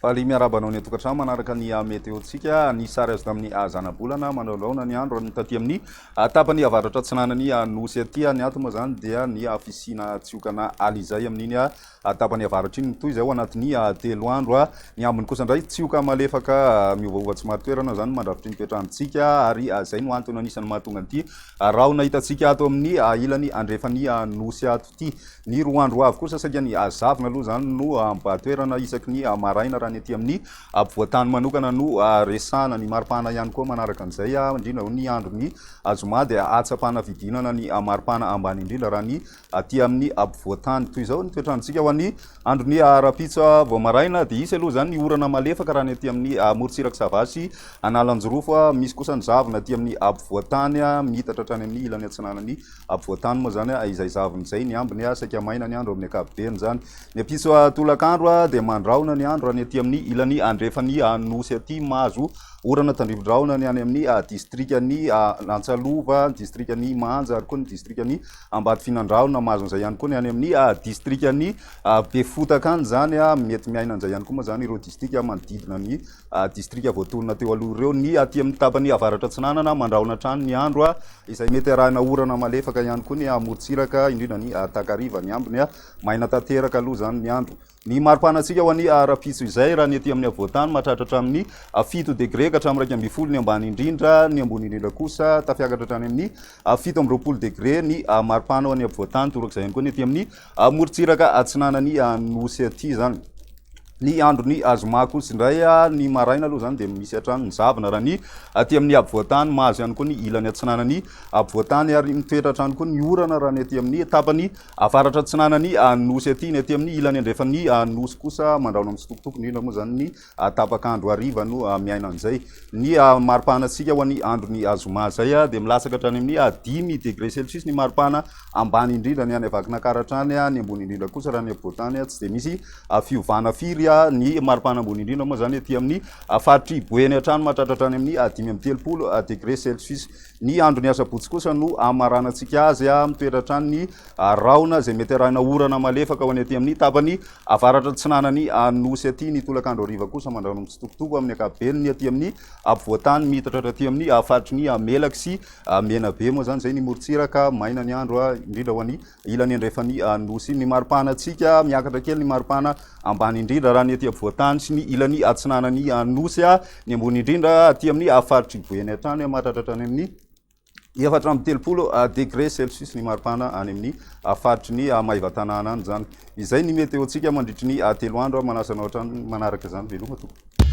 Faly miarabanao ny tokantrano manaraka ny meteotsika ny sary azo tamin'ny zana-bolana manaolaona ny andro ny taty amin'ny tapany avaratra atsinanany nosy aty ny antony moa zany dia ny fisina tsiokana alizay amin'iny tapany avaratra iny toy izay ao anatin'ny telo andro ny ambiny kosa indray tsioka malefaka miovaova tsy maro toerana zany mandravitry ny toetrandrotsika ary zay no antony anisan'ny mahatonga an'ity raha na hitantsika ato amin'ny ilany andrefany nosy ato ity ny roa andro avy kosa saika ny zavina aloha zany no mba-toerana isaky ny maraina raha ny aty amin'ny ampovoantany manokana no resana ny maripana ihany koa manaraka an'izay indrindra ny andro ny azoma dia atsapana vidinana ny maripana ambany indrindra raha ny aty amin'ny ampovoantany toy izao ny toetrandrotsika ho an'ny andro ny rapitsa vao maraina dia isy aloha zany ny orana malefaka raha ny aty amin'ny morotsiraka savasy analanjorofo misy kosa ny zavina aty amin'ny ampovoantany mitatra hatrany amin'ny ilany atsinanany ampovoantany moa zany izay zavina izay ny ambiny saika maina ny andro amin'ny ankapobeny zany ny apitso tolakandro dia mandraona ny andro raha ny aty amin'ny ilany andrefany nosy aty mahazo orana tandrivindraona ny any amin'ny distrikany Antsalova, distrikany Manja ary koa ny distrikany Ambatofinandraona mahazo an'izay ihany koa ny any amin'ny distrikany Befotaka any zany mety miaina an'izay ihany koa moa zany ireo distrika manodidina ny distrika voatonona teo aloha ireo ny aty amin'ny tapany avaratra atsinanana mandraona hatrany ny andro izay mety arahina orana malefaka ihany koa ny morotsiraka indrindra ny takariva ny ambiny maina tanteraka aloha zany ny andro ny maripanatsika ho an'ny rapitso izay raha ny aty amin'ny avoantany mahatratra amin'ny 7 degré ka hatramin'ny 1.2 ny ambany indrindra ny ambony indrindra kosa tafiakatra hatrany amin'ny 7.20 degré ny maripana ho an'ny avoantany torak'izay ihany koa ny aty amin'ny morotsiraka atsinanany nosy aty zany ny andro ny azoma kosa indray ny maraina aloha zany dia misy hatrany ny zavina raha ny aty amin'ny ampovoantany mahazo ihany koa ny ilany atsinanany ampovoantany ary mitoetra hatrany koa ny orana raha ny aty amin'ny tapany avaratra atsinanany nosy aty ny aty amin'ny ilany andrefany nosy kosa mandraona amin'ny sitokotoko indrindra moa zany ny tapakandro hariva no miaina an'izay ny maripanatsika ho an'ny andro ny azoma zay dia milasaka hatrany amin'ny 10 degré celsius ny maripana ambany indrindra ny any avakinakaratrany ny ambony indrindra kosa raha ny ampovoantany tsy dia misy fiovana firy ny maripana ambony indrindra moa zany aty amin'ny faritry boeny hatrany mahatratra hatrany amin'ny 5.30 degré celsius ny andro ny asabotsy kosa no amaranantsika azy mitoetra hatrany ny raona izay mety arahina orana malefaka ho any aty amin'ny tapany avaratra atsinanany nosy aty ny tolakandro hariva kosa mandraona mitsitokotoko amin'ny ankapobeny ny aty amin'ny ampovoantany mitatra aty amin'ny faritry ny melaky sy menabe moa zany zay ny morotsiraka maina ny andro indrindra ho an'ny ilany andrefany nosy ny maripanatsika miakatra kely ny maripana ambany indrindra raha ny aty ampovoantany sy ny ilany atsinanany nosy ny ambony indrindra aty amin'ny faritry boeny hatrany mahatratra hatrany amin'ny 4.30 degré celsius ny maripana any amin'ny faritry ny maivatanana any zany izay ny meteotsika mandritry ny telo andro manasanao hatrany manaraka zany veloma tompoko